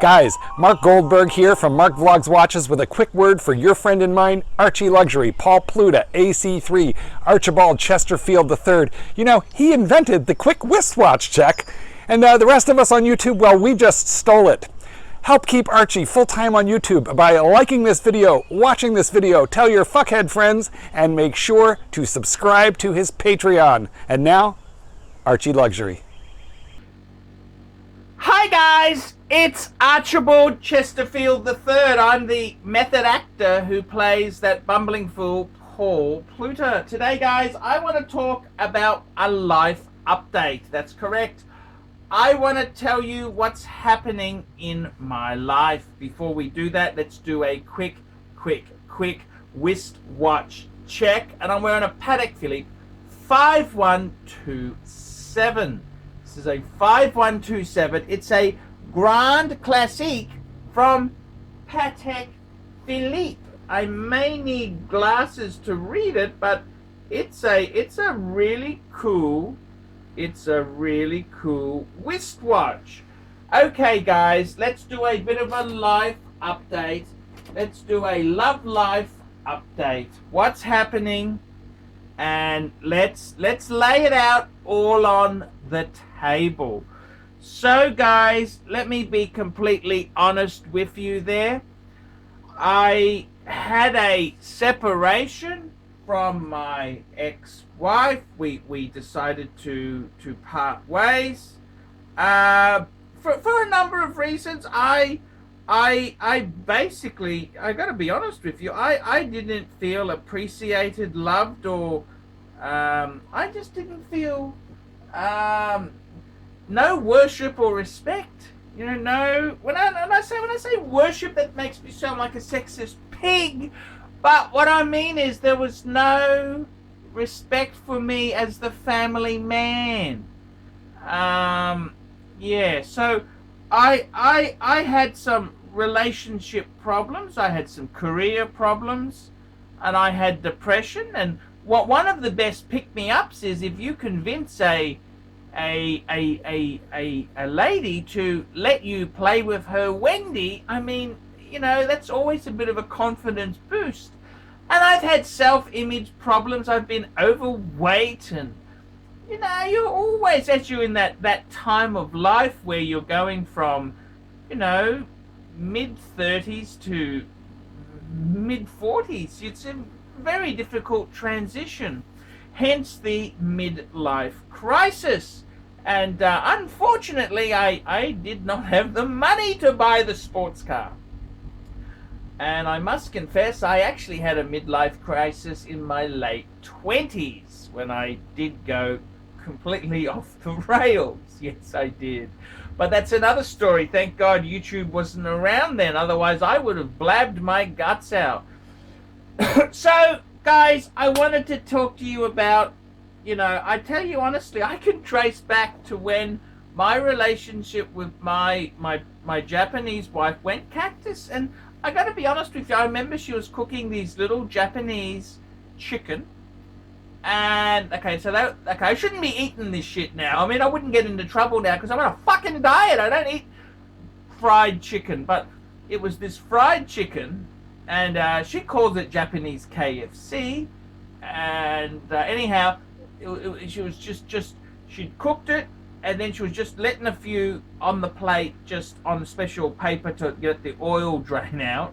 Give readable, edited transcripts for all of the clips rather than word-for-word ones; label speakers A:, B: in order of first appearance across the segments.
A: Guys, Mark Goldberg here from Mark Vlogs Watches with a quick word for your friend and mine, Archie Luxury, Paul Pluta, AC3, Archibald Chesterfield III. You know, he invented the quick wristwatch check, and the rest of us on YouTube, well, we just stole it. Help keep Archie full-time on YouTube by liking this video, watching this video, tell your fuckhead friends, and make sure to subscribe to his Patreon. And now, Archie Luxury.
B: Hi guys, it's Archibald Chesterfield III. I'm the method actor who plays that bumbling fool Paul Pluta. Today guys, I want to talk about a life update. That's correct. I want to tell you what's happening in my life. Before we do that, let's do a quick wristwatch check. And I'm wearing a Patek Philippe 5127. This is a 5127. It's a Grand Classique from Patek Philippe. I may need glasses to read it, but it's a really cool wristwatch. Okay guys, let's do a bit of a life update. Let's do a love life update. What's happening? And let's lay it out all on the table. So guys, let me be completely honest with you there. I had a separation from my ex-wife. We decided to part ways for a number of reasons. I basically, I gotta be honest with you, I didn't feel appreciated, loved, or I just didn't feel no worship or respect. You know, no. When I say worship, that makes me sound like a sexist pig. But what I mean is there was no respect for me as the family man. Yeah. So I had some relationship problems. I had some career problems, and I had depression. And one of the best pick-me-ups is if you convince a lady to let you play with her Wendy. I mean, you know, that's always a bit of a confidence boost. And I've had self-image problems. I've been overweight, and you know, you're always, as you're in that time of life where you're going from, you know, mid-30s to mid-40s. It's a very difficult transition. Hence the midlife crisis. And unfortunately, I did not have the money to buy the sports car. And I must confess, I actually had a midlife crisis in my late 20s when I did go completely off the rails. Yes, I did. But that's another story. Thank God YouTube wasn't around then. Otherwise, I would have blabbed my guts out. So, guys, I wanted to talk to you about, you know, I tell you honestly, I can trace back to when my relationship with my Japanese wife went cactus. And I gotta be honest with you, I remember she was cooking these little Japanese chicken. And, okay, I shouldn't be eating this shit now. I mean, I wouldn't get into trouble now because I'm on a fucking diet. I don't eat fried chicken. But it was this fried chicken, and she calls it Japanese KFC. And anyhow, she was she'd cooked it, and then she was just letting a few on the plate, just on special paper to get the oil drain out.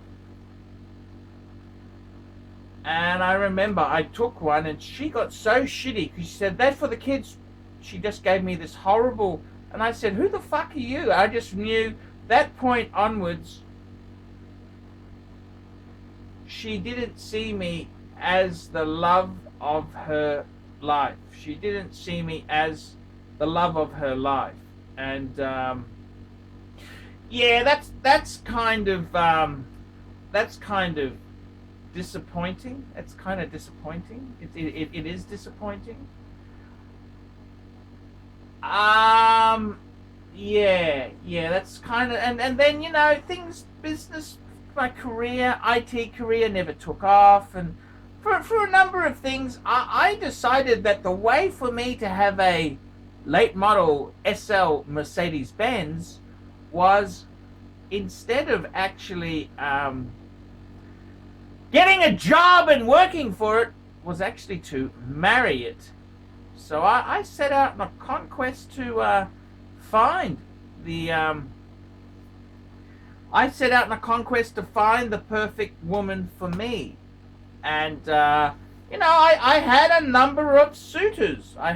B: And I remember I took one, and she got so shitty because she said, "That's for the kids." She just gave me this horrible, and I said, "Who the fuck are you?" I just knew that point onwards, she didn't see me as the love of her life. She didn't see me as the love of her life. And yeah, that's kind of disappointing. It's kind of disappointing. It is disappointing. Yeah, that's kind of, and then, you know, things, business, my career, IT career never took off, and for a number of things, I decided that the way for me to have a late model SL Mercedes-Benz was instead of actually getting a job and working for it, was actually to marry it. So I set out on a conquest to find the perfect woman for me. And I had a number of suitors. I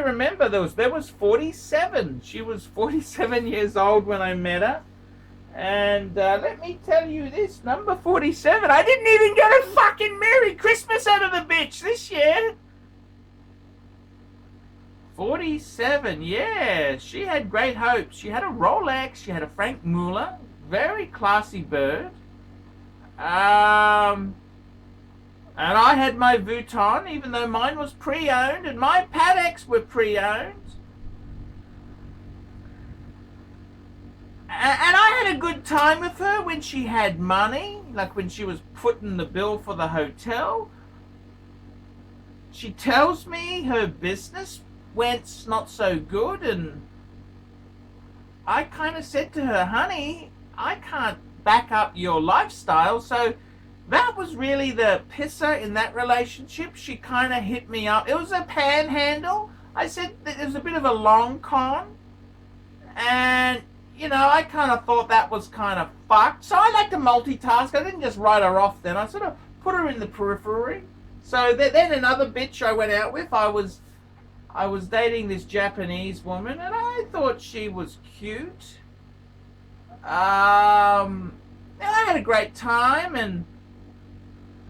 B: remember there was 47. She was 47 years old when I met her. And let me tell you this, number 47, I didn't even get a fucking Merry Christmas out of the bitch this year. 47, yeah. She had great hopes. She had a Rolex. She had a Frank Muller. Very classy bird. And I had my Vuitton, even though mine was pre-owned, and my Pateks were pre-owned. And I had a good time with her when she had money, like when she was putting the bill for the hotel. She tells me her business went not so good, and I kind of said to her, honey, I can't back up your lifestyle. So that was really the pisser in that relationship. She kind of hit me up. It was a panhandle. I said that it was a bit of a long con, and I kind of thought that was kind of fucked. So I like to multitask. I didn't just write her off then. I sort of put her in the periphery. So then another bitch I went out with, I was dating this Japanese woman, and I thought she was cute. I had a great time, and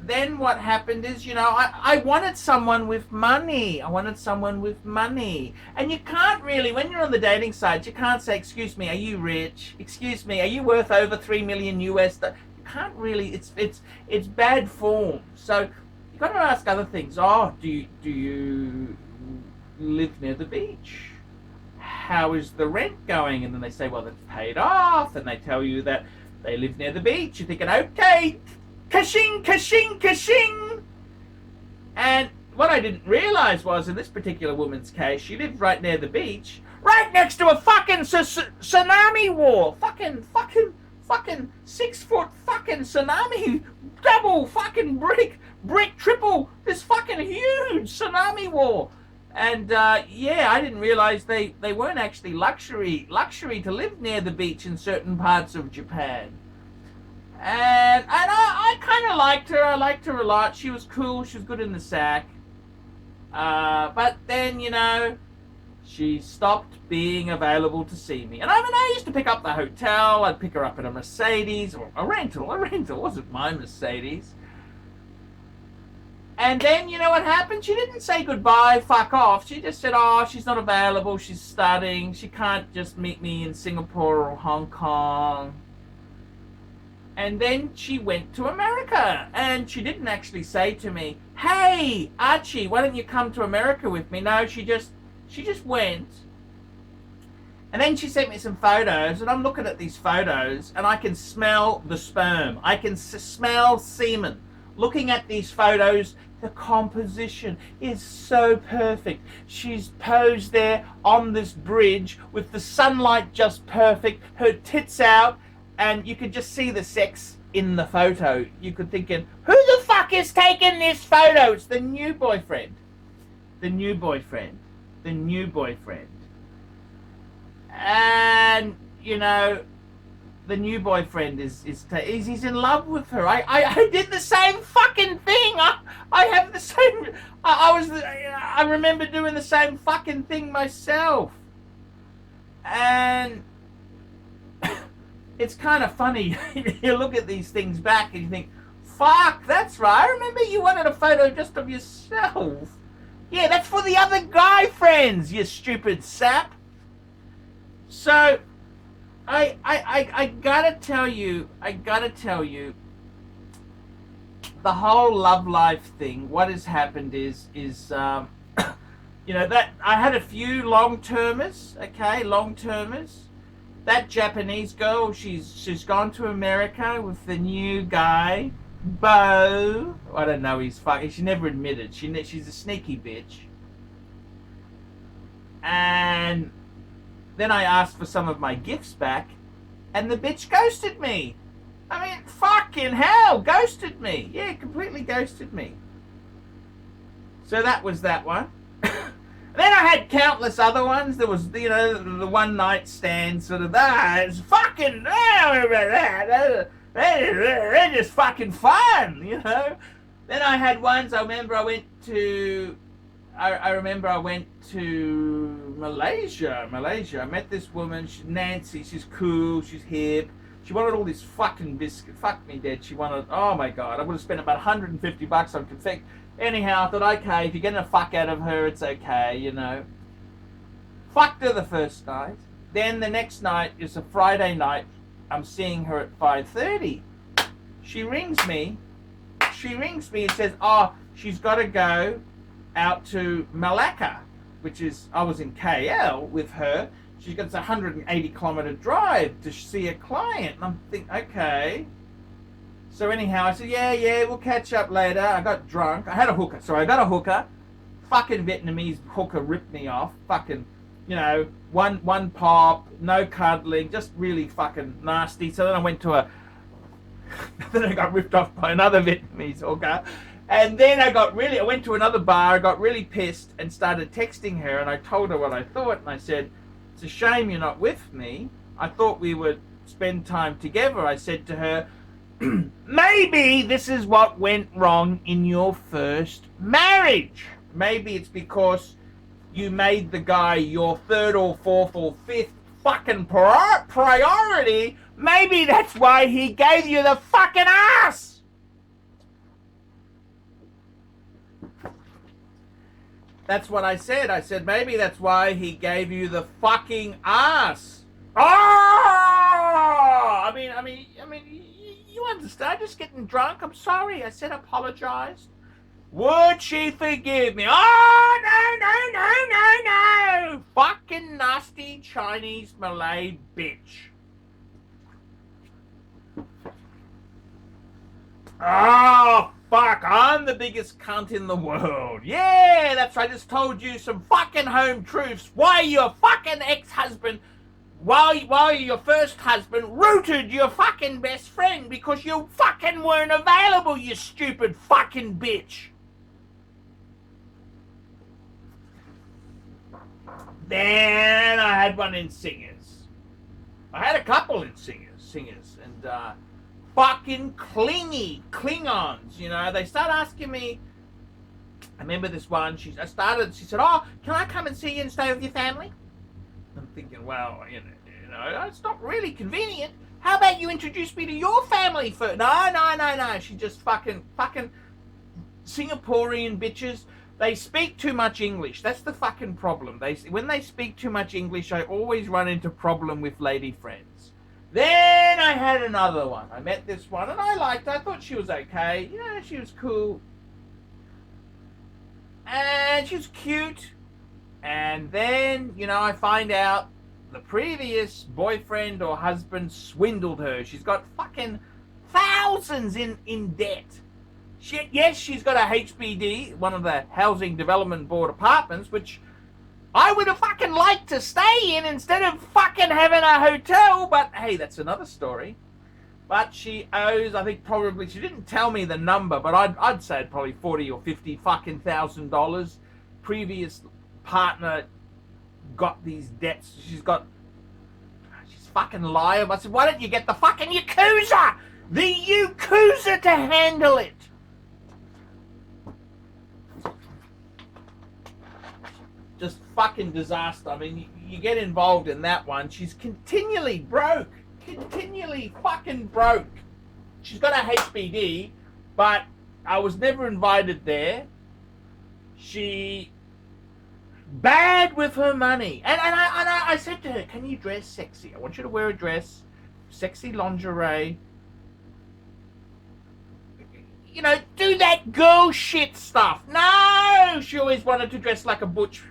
B: then what happened is, I wanted someone with money. And you can't really, when you're on the dating site, you can't say, excuse me, are you rich? Excuse me, are you worth over 3 million US? You can't really, it's bad form. So you've got to ask other things. Oh, do you live near the beach? How is the rent going? And then they say, well, it's paid off. And they tell you that they live near the beach. You're thinking, okay, ka-shing, ka-shing, ka-shing. And what I didn't realize was, in this particular woman's case, she lived right near the beach, right next to a fucking tsunami wall. Fucking 6 foot fucking tsunami, double fucking brick, triple, this fucking huge tsunami wall. And I didn't realize they weren't actually luxury to live near the beach in certain parts of Japan. And I kind of liked her. I liked her a lot. She was cool. She was good in the sack. But then, she stopped being available to see me. And I used to pick up the hotel. I'd pick her up in a Mercedes, or a rental. It wasn't my Mercedes. And then, what happened? She didn't say goodbye, fuck off. She just said, oh, she's not available. She's studying. She can't just meet me in Singapore or Hong Kong. And then she went to America, and she didn't actually say to me, hey, Archie, why don't you come to America with me? No, she just went. And then she sent me some photos, and I'm looking at these photos, and I can smell the sperm. I can smell semen. Looking at these photos, the composition is so perfect. She's posed there on this bridge with the sunlight just perfect, her tits out, and you could just see the sex in the photo. You could thinking, who the fuck is taking this photo? It's the new boyfriend. And, the new boyfriend he's in love with her. I did the same fucking thing. I have the same, I remember doing the same fucking thing myself. And it's kind of funny. You look at these things back and you think, fuck, that's right. I remember you wanted a photo just of yourself. Yeah, that's for the other guy friends, you stupid sap. So, I gotta tell you, the whole love life thing, what has happened is that I had a few long-termers. That Japanese girl, she's gone to America with the new guy, Bo. I don't know, he's fucking, she never admitted, she's a sneaky bitch. And Then I asked for some of my gifts back, and the bitch ghosted me. I mean, fucking hell, ghosted me. Yeah, completely ghosted me. So that was that one. Then I had countless other ones. There was, you know, the one night stand sort of, it's fucking, they're just fucking fun, you know. Then I had ones, I remember I went to Malaysia. I met this woman, she's Nancy, she's cool, she's hip. She wanted all this fucking biscuit. Fuck me dead. She wanted, oh my God, I would have spent about $150 on confetti. Anyhow, I thought, okay, if you're getting a fuck out of her, it's okay, you know. Fucked her the first night. Then the next night is a Friday night. I'm seeing her at 5:30. She rings me and says, oh, she's got to go out to Malacca, which is, I was in KL with her. She's got a 180 kilometer drive to see a client. And I'm thinking, okay. So anyhow, I said, yeah, we'll catch up later. I got drunk. I had a hooker. So I got a hooker. Fucking Vietnamese hooker ripped me off. Fucking, you know, one pop, no cuddling, just really fucking nasty. So then I went to then I got ripped off by another Vietnamese hooker. And then I went to another bar, I got really pissed and started texting her, and I told her what I thought, and I said, it's a shame you're not with me. I thought we would spend time together. I said to her, maybe this is what went wrong in your first marriage. Maybe it's because you made the guy your third or fourth or fifth fucking priority. Maybe that's why he gave you the fucking ass. That's what I said. I said, maybe that's why he gave you the fucking ass. Oh! I mean, you understand? Just getting drunk. I'm sorry. I said apologized. Would she forgive me? Oh, no. Fucking nasty Chinese Malay bitch. Oh, fuck. I'm the biggest cunt in the world. Yeah, that's right. I just told you some fucking home truths. Why your fucking ex-husband, while your first husband rooted your fucking best friend because you fucking weren't available, you stupid fucking bitch. Then I had one in Singers. I had a couple in Singers, and fucking clingy Klingons, you know. They start asking me. I remember this one. She said, "Oh, can I come and see you and stay with your family?" I'm thinking, well, you know, it's not really convenient. How about you introduce me to your family first? No. She just fucking Singaporean bitches. They speak too much English. That's the fucking problem. When they speak too much English, I always run into problem with lady friends. Then I had another one. I met this one and I liked her. I thought she was okay. You know, she was cool. And she was cute. And then, you know, I find out the previous boyfriend or husband swindled her. She's got fucking thousands in debt. Yes, she's got a HBD, one of the Housing Development Board apartments, which I would have fucking liked to stay in instead of fucking having a hotel, but hey, that's another story. But she owes, I think probably, she didn't tell me the number, but I'd say probably 40 or 50 fucking $1,000. Previous partner got these debts. She's fucking liable. I said, why don't you get the fucking Yakuza? The Yakuza to handle it. Just fucking disaster. I mean, you get involved in that one. She's continually broke. Continually fucking broke. She's got a HBD, but I was never invited there. She bad with her money. And I said to her, can you dress sexy? I want you to wear a dress, sexy lingerie. You know, do that girl shit stuff. No! She always wanted to dress like a butch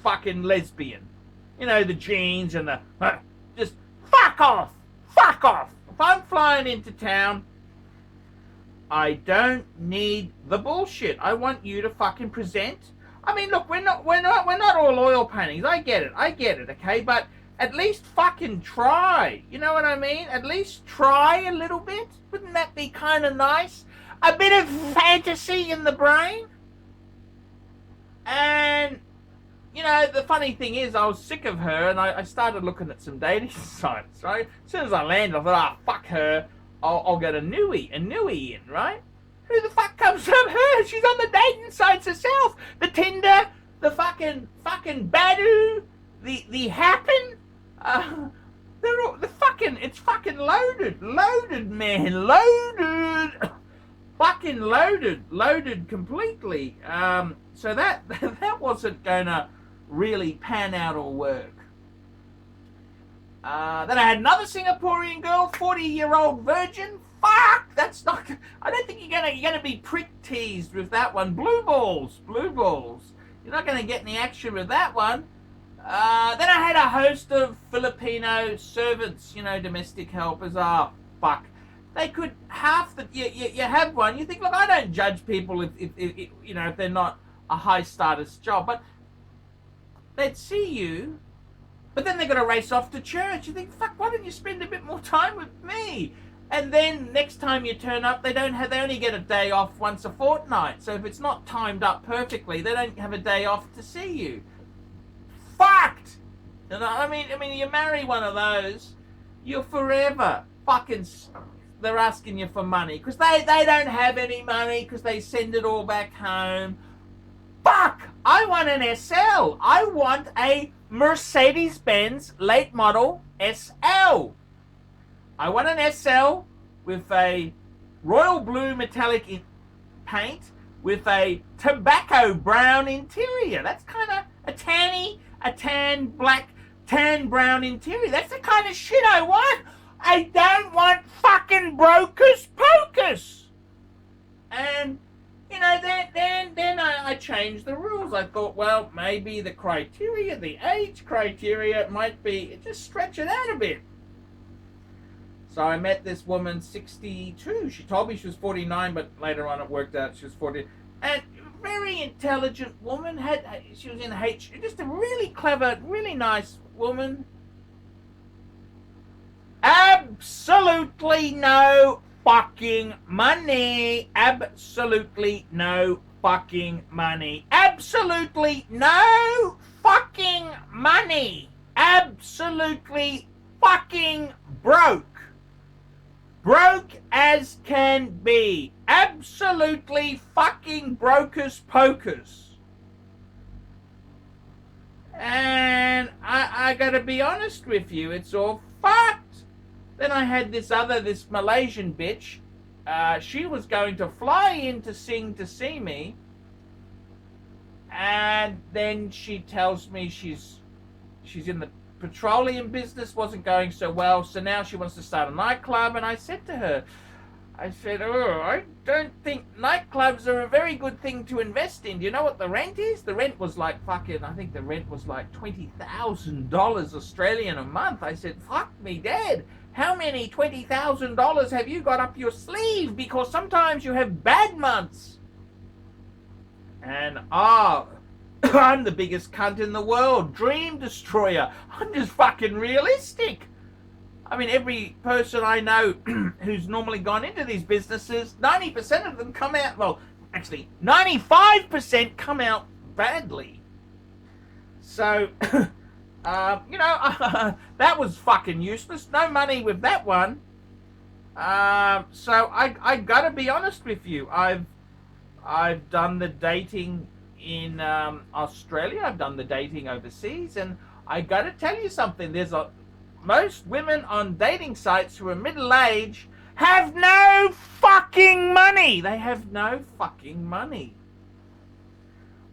B: fucking lesbian. You know, the jeans and the... just fuck off! Fuck off! If I'm flying into town, I don't need the bullshit. I want you to fucking present. I mean, look, we're not all oil paintings. I get it, okay? But at least fucking try. You know what I mean? At least try a little bit. Wouldn't that be kind of nice? A bit of fantasy in the brain. And, you know, the funny thing is, I was sick of her, and I started looking at some dating sites, right? As soon as I landed, I thought, fuck her. I'll get a newie in, right? Who the fuck comes from her? She's on the dating sites herself. The Tinder, the fucking Badoo, the Happen. They're all it's fucking loaded, man, loaded, fucking loaded completely. So that wasn't gonna really pan out or work. Then I had another Singaporean girl, 40-year-old virgin. Fuck, that's not. I don't think you're gonna be prick teased with that one. Blue balls. You're not gonna get any action with that one. Then I had a host of Filipino servants, you know, domestic helpers. Fuck. They could you have one. You think, look, I don't judge people if you know, if they're not a high status job, but they'd see you. But then they're going to race off to church. You think, fuck, why don't you spend a bit more time with me? And then next time you turn up, they only get a day off once a fortnight. So if it's not timed up perfectly, they don't have a day off to see you. Fucked! You know, I mean, you marry one of those, you're forever fucking. They're asking you for money because they don't have any money because they send it all back home. Fuck! I want an SL. I want a Mercedes-Benz late model SL. I want an SL with a royal blue metallic paint with a tobacco brown interior. That's kind of a tan brown interior. That's the kind of shit I want. I don't want fucking brokers pocus. And you know, then I changed the rules. I thought, well, maybe the criteria, the age criteria might be, just stretch it out a bit. So I met this woman, 62. She told me she was 49, but later on it worked out she was 40. And very intelligent woman. She was in just a really clever, really nice woman. Absolutely no fucking money. Absolutely no fucking money. Absolutely no fucking money. Absolutely fucking broke. Broke as can be. Absolutely fucking brokers pokers. And I gotta be honest with you, it's all fucked. Then I had this Malaysian bitch. She was going to fly in to Sing to see me. And then she tells me she's in the petroleum business, wasn't going so well, so now she wants to start a nightclub. And I said to her, I don't think nightclubs are a very good thing to invest in. Do you know what the rent is? The rent was like I think the rent was like $20,000 Australian a month. I said, fuck me dead. How many $20,000 have you got up your sleeve? Because sometimes you have bad months. And I'm the biggest cunt in the world. Dream destroyer. I'm just fucking realistic. I mean, every person I know who's normally gone into these businesses, 90% of them come out, well, actually, 95% come out badly. So, you know, that was fucking useless. No money with that one. So I gotta be honest with you. I've done the dating in Australia. I've done the dating overseas, and I gotta tell you something. Most women on dating sites who are middle-aged have no fucking money. They have no fucking money.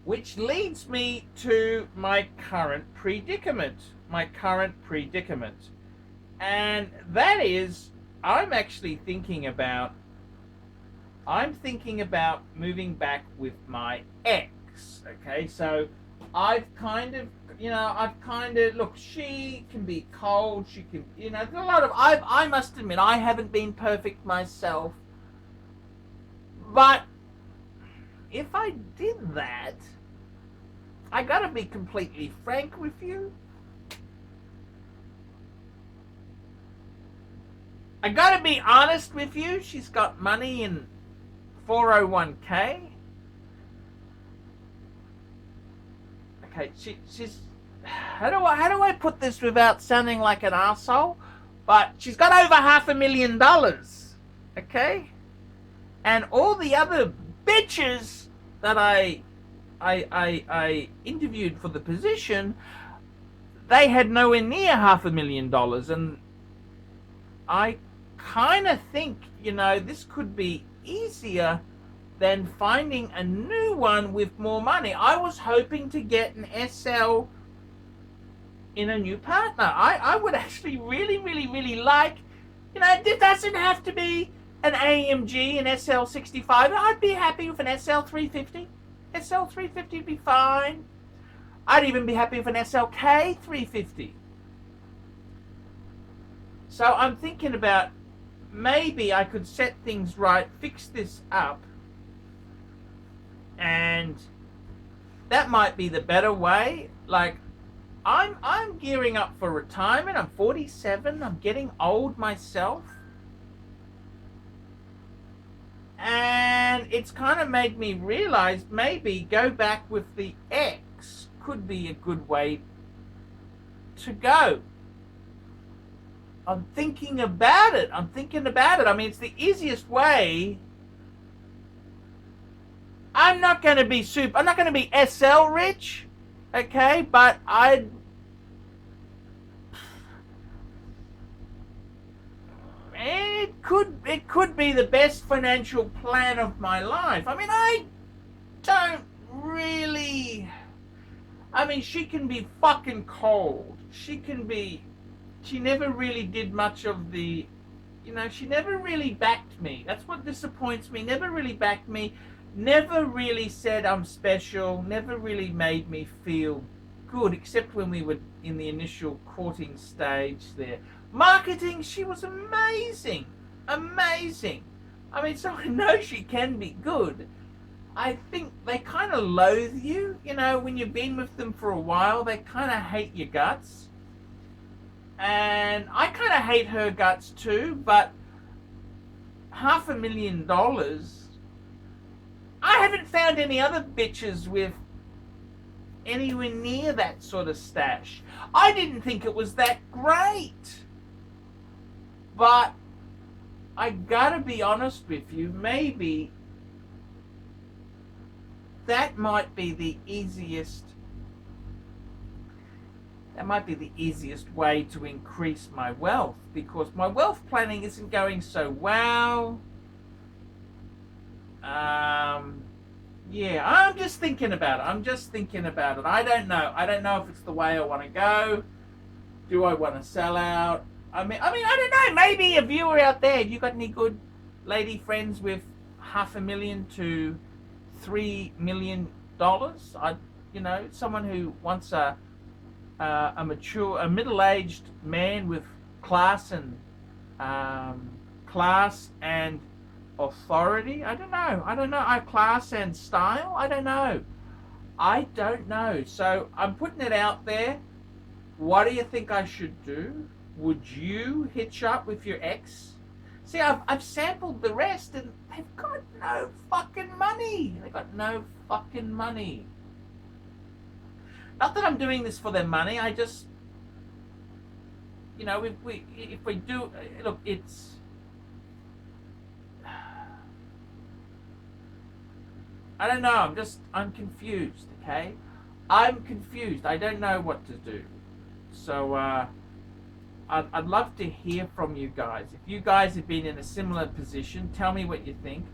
B: Which leads me to my current predicament. And that is, I'm thinking about moving back with my ex. Okay, so I've kind of, look, she can be cold, she can, there's a lot of, I must admit, I haven't been perfect myself, but if I did that, I gotta be completely frank with you. I gotta be honest with you. She's got money in 401k. Okay, she's how do I put this without sounding like an arsehole? But she's got over $500,000. Okay? And all the other bitches that I interviewed for the position, they had nowhere near $500,000, and I kind of think, this could be easier than finding a new one with more money. I was hoping to get an SL in a new partner. I would actually really, really, really like, it doesn't have to be an AMG, an SL65. I'd be happy with an SL350. SL350 would be fine. I'd even be happy with an SLK350. So I'm thinking about maybe I could set things right, fix this up, and that might be the better way. Like, I'm gearing up for retirement. I'm 47. I'm getting old myself. And it's kind of made me realize maybe go back with the ex could be a good way to go. I'm thinking about it. I mean, it's the easiest way. I'm not going to be SL rich, okay? But it could be the best financial plan of my life. I mean, she can be fucking cold. She never really did much of the, she never really backed me. That's what disappoints me. Never really backed me. Never really said I'm special. Never really made me feel good, except when we were in the initial courting stage there. Marketing, she was amazing. Amazing. I mean, so I know she can be good. I think they kind of loathe you, when you've been with them for a while. They kind of hate your guts. And I kind of hate her guts too, but $500,000. I haven't found any other bitches with anywhere near that sort of stash. I didn't think it was that great. But I gotta be honest with you, maybe that might be the easiest way to increase my wealth, because my wealth planning isn't going so well. Yeah, I'm just thinking about it. I don't know if it's the way I want to go. Do I want to sell out? I mean, I don't know. Maybe a viewer out there, have you got any good lady friends with $500,000 to $3 million? Someone who wants a middle-aged man with class and authority. I don't know. Class and style. I don't know. So I'm putting it out there. What do you think I should do? Would you hitch up with your ex? See, I've sampled the rest, and they've got no fucking money. Not that I'm doing this for their money. I just, if we do, look, it's. I don't know. I'm confused. Okay, I'm confused. I don't know what to do. So I'd love to hear from you guys. If you guys have been in a similar position, tell me what you think.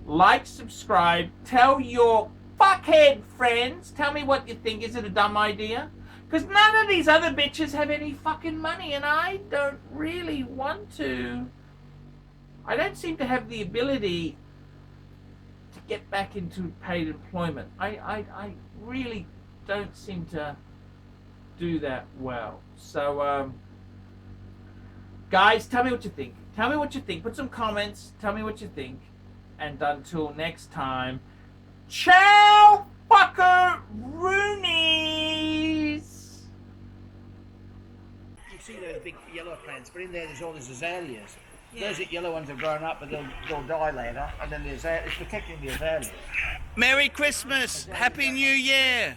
B: Like, subscribe, tell your fuckhead friends. Tell me what you think. Is it a dumb idea? Because none of these other bitches have any fucking money, and I don't really want to. I don't seem to have the ability to get back into paid employment. I really don't seem to do that well. So, guys, tell me what you think. Put some comments. Tell me what you think. And until next time, ciao, fucker Rooney.
C: see those big yellow plants, but in there's all these azaleas. Those yellow ones have grown up, but they'll die later, and then it's protecting the azaleas.
D: Merry Christmas! Happy New Year!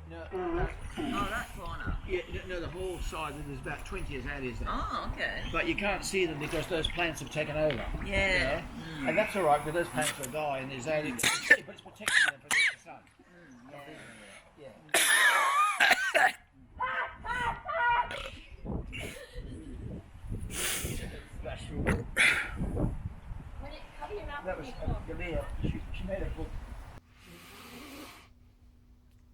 C: No,
E: Oh, that corner.
C: yeah, no, the whole side, there's about 20 azaleas there.
E: Oh, okay.
C: But you can't see them because those plants have taken over.
E: Yeah.
C: And that's all right, because those plants will die, and the azaleas, but it's protecting them from the sun. That was Galea. She made a book.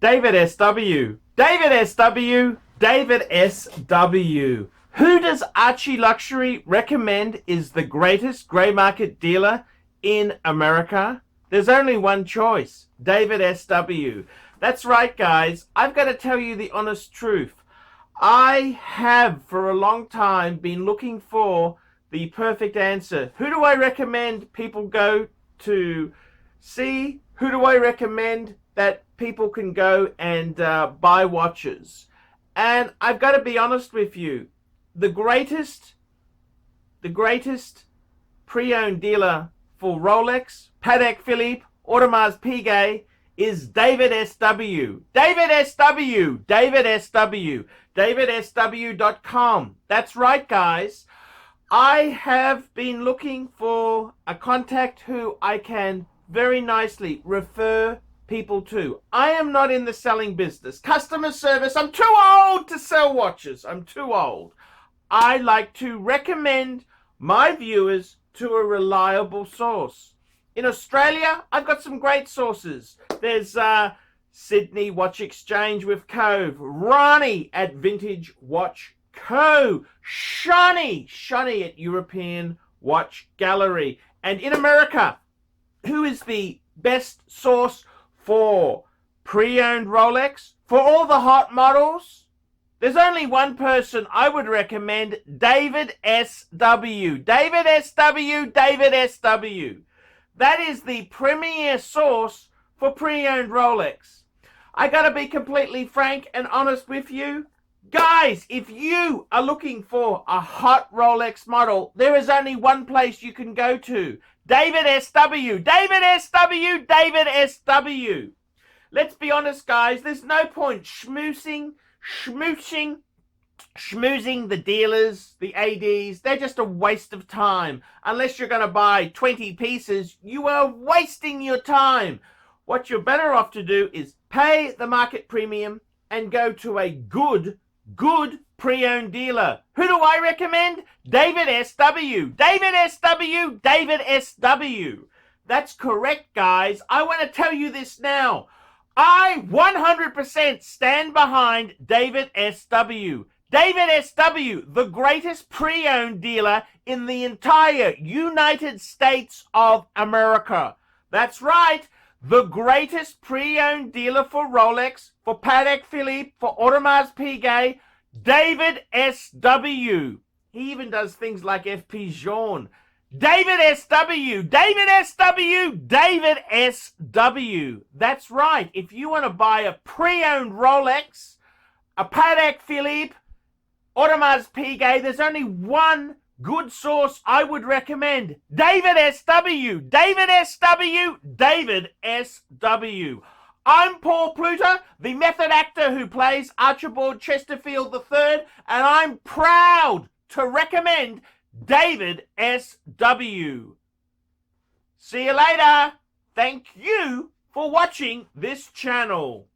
B: David S.W. David S.W. David S.W. Who does Archie Luxury recommend is the greatest grey market dealer in America? There's only one choice, David S.W. That's right, guys. I've got to tell you the honest truth. I have for a long time been looking for the perfect answer. Who do I recommend people go to see? Who do I recommend that people can go and buy watches? And I've got to be honest with you. The greatest pre-owned dealer for Rolex, Patek Philippe, Audemars Piguet is David S.W. David S.W. David S.W. DavidSW.com. That's right, guys. I have been looking for a contact who I can very nicely refer people to. I am not in the selling business. Customer service, I'm too old to sell watches. I'm too old. I like to recommend my viewers to a reliable source. In Australia, I've got some great sources. There's Sydney Watch Exchange with Cove, Ronnie at Vintage Watch Co, Shani at European Watch Gallery. And in America, who is the best source for pre-owned Rolex? For all the hot models? There's only one person I would recommend, David S.W. David S.W. David S.W. That is the premier source for pre-owned Rolex. I gotta be completely frank and honest with you. Guys, if you are looking for a hot Rolex model, there is only one place you can go to. David S.W. David S.W. David S.W. Let's be honest, guys. There's no point schmoozing the dealers, the ADs. They're just a waste of time. Unless you're going to buy 20 pieces, you are wasting your time. What you're better off to do is pay the market premium and go to a good pre-owned dealer. Who do I recommend? David S.W. David S.W. David S.W. That's correct, guys. I want to tell you this now. I 100% stand behind David S.W. David S.W., the greatest pre-owned dealer in the entire United States of America. That's right. The greatest pre-owned dealer for Rolex, for Patek Philippe, for Audemars Piguet, David S.W. He even does things like FP Journe. David S.W. David S.W. David S.W. That's right. If you want to buy a pre-owned Rolex, a Patek Philippe, Audemars Piguet, there's only one good source I would recommend. David S.W. David S.W. David S.W. I'm Paul Pluter, the method actor who plays Archibald Chesterfield III, and I'm proud to recommend David S.W. See you later. Thank you for watching this channel.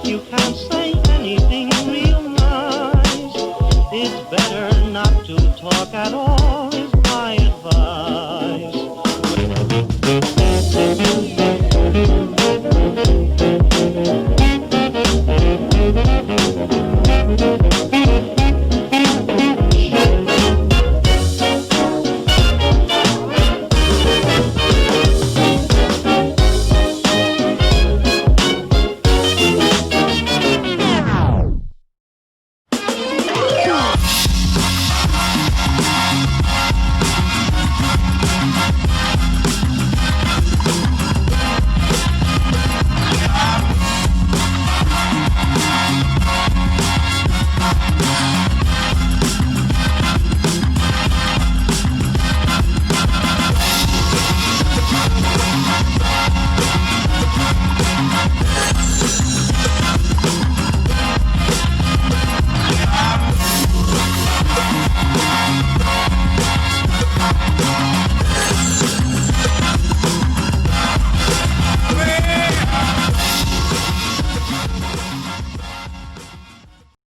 F: if you can't say